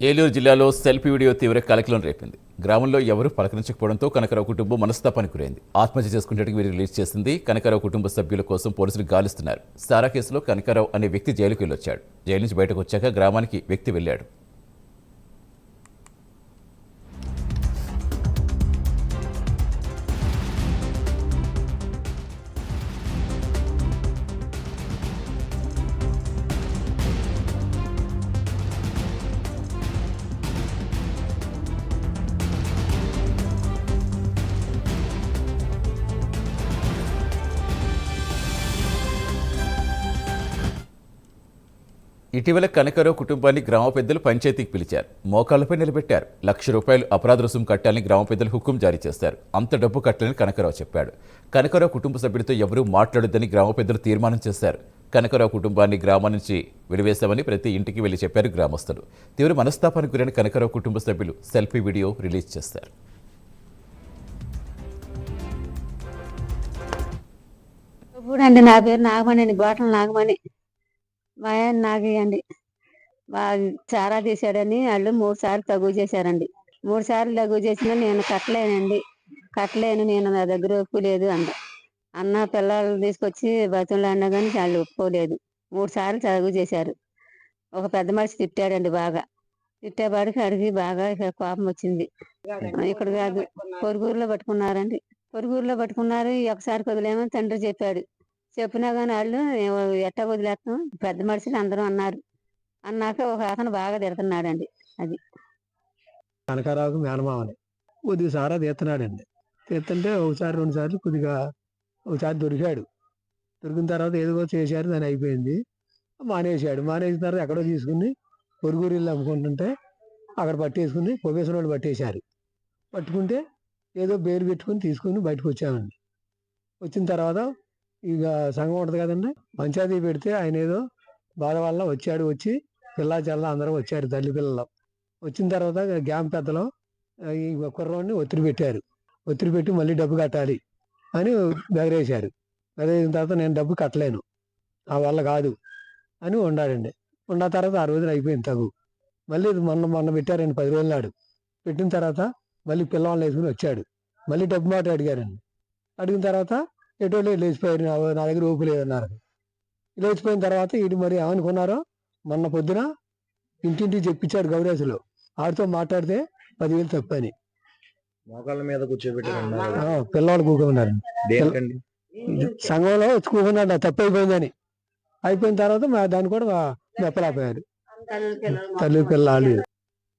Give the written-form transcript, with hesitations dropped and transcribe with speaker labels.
Speaker 1: ఏలూరు జిల్లాలో selfie video తీవ్ర కలకలం రేపింది. గ్రామంలో ఎవరూ పలకరించకపోవడంతో కనకరావు కుటుంబం మనస్తాపానికి గురైంది. ఆత్మహత్య చేసుకునేందుకు వీరు రిలీజ్ చేసింది. కనకరావు కుటుంబ సభ్యుల కోసం పోలీసులు గాలిస్తున్నారు. సారా కేసులో కనకరావు అనే వ్యక్తి జైలుకు వెళ్ళొచ్చాడు. జైలు నుంచి బయటకు వచ్చాక గ్రామానికి వ్యక్తి వెళ్ళాడు. ఇటీవల కనకరావు కుటుంబాన్ని గ్రామ పెద్దలు పంచాయతీకి పిలిచారు. మోకాళ్లపై నిలబెట్టారు. ₹1,00,000 అపరాధ రుసుము కట్టాలని గ్రామ పెద్దలు హుకుం జారీ చేశారు. అంత డబ్బు కట్టాలని కనకరావు చెప్పాడు. కనకరావు కుటుంబ సభ్యులతో ఎవరూ మాట్లాడొద్దని గ్రామ పెద్దలు తీర్మానం చేశారు. కనకరావు కుటుంబాన్ని గ్రామం నుంచి వెలివేశామని ప్రతి ఇంటికి వెళ్లి చెప్పారు గ్రామస్తులు. తీవ్ర మనస్తాపానికి గురైన కనకరావు కుటుంబ సభ్యులు సెల్ఫీ వీడియో రిలీజ్ చేశారు.
Speaker 2: నా పేరు నాగమణి అండి, గోటల నాగమణి. మా ఆయన నాగయ్యండి. చారా తీసాడని వాళ్ళు 3 సార్లు తగువ చేశారండి. 3 సార్లు తగువ చేసినా నేను కట్టలేను, నేను నా దగ్గర ఒప్పుకోలేదు అన్న పిల్లలు తీసుకొచ్చి బతులు అన్నా కానీ వాళ్ళు ఒప్పుకోలేదు. 3 సార్లు తగువ చేశారు. ఒక పెద్ద మనిషి తిట్టాడండి, బాగా తిట్టేపాడికి అడిగి బాగా కోపం వచ్చింది. ఇక్కడ కాదు, పొరుగురులో పట్టుకున్నారు. ఒకసారి వదిలేమని తండ్రి చెప్పాడు. చెప్పినా కానీ వాళ్ళు ఎట్టా వదిలేస్తాం, పెద్ద మనుషులు అందరూ అన్నాక ఒక అతను బాగా తిడుతున్నాడండి. అది
Speaker 3: కనకారావుకి మేనమామని కొద్దిగా సారా తీస్తున్నాడండి. తీస్తుంటే ఒకసారి 2 సార్లు ఒకసారి దొరికాడు. దొరికిన తర్వాత ఏదో చేశారు, దాని అయిపోయింది. మానేసిన తర్వాత ఎక్కడో తీసుకుని పొరుగురిల్లు అమ్ముకుంటుంటే అక్కడ పట్టేసుకుని పొగేసిన వాళ్ళు పట్టేశారు. పట్టుకుంటే ఏదో బేరు పెట్టుకుని తీసుకుని బయటకు వచ్చామండి. వచ్చిన తర్వాత ఇక సంఘం ఉంటుంది కదండి, పంచాయతీ పెడితే ఆయన ఏదో బాధ వల్ల వచ్చి పిల్లా చల్ల అందరూ వచ్చారు, తల్లి పిల్లలు. వచ్చిన తర్వాత గ్యాంప్ పెద్దలో ఈ కుర్రోడిని ఒత్తిడి పెట్టి మళ్ళీ డబ్బు కట్టాలి అని బెదిరేశారు. బెదిరేసిన తర్వాత నేను డబ్బు కట్టలేను, ఆ వల్ల కాదు అని ఉండాడండి. ఉన్న తర్వాత 6 రోజులు అయిపోయింది తగు. మళ్ళీ మొన్న పెట్టారండి 10 రోజుల నాడు. పెట్టిన తర్వాత మళ్ళీ పిల్లవాళ్ళు వేసుకుని వచ్చాడు. మళ్ళీ డబ్బు మాట అడిగారండి. అడిగిన తర్వాత ఎటోళ్ళు లేచిపోయారు, నా దగ్గర ఊపు లేదన్నారు. లేచిపోయిన తర్వాత వీడు మరి ఏమనుకున్నారో మొన్న పొద్దున ఇంటింటికి చెప్పించాడు గౌరేసులో. ఆడితో మాట్లాడితే 10,000 తప్పని
Speaker 4: మోకాళ్ళ మీద కూర్చోబెట్టారు.
Speaker 3: పిల్లవాళ్ళు కూకున్నారు సంఘంలో వచ్చి కూకున్నాడు, తప్పు అయిపోయిందని. అయిపోయిన తర్వాత దాన్ని కూడా మెప్పలేకపోయారు తల్లి పిల్లలు.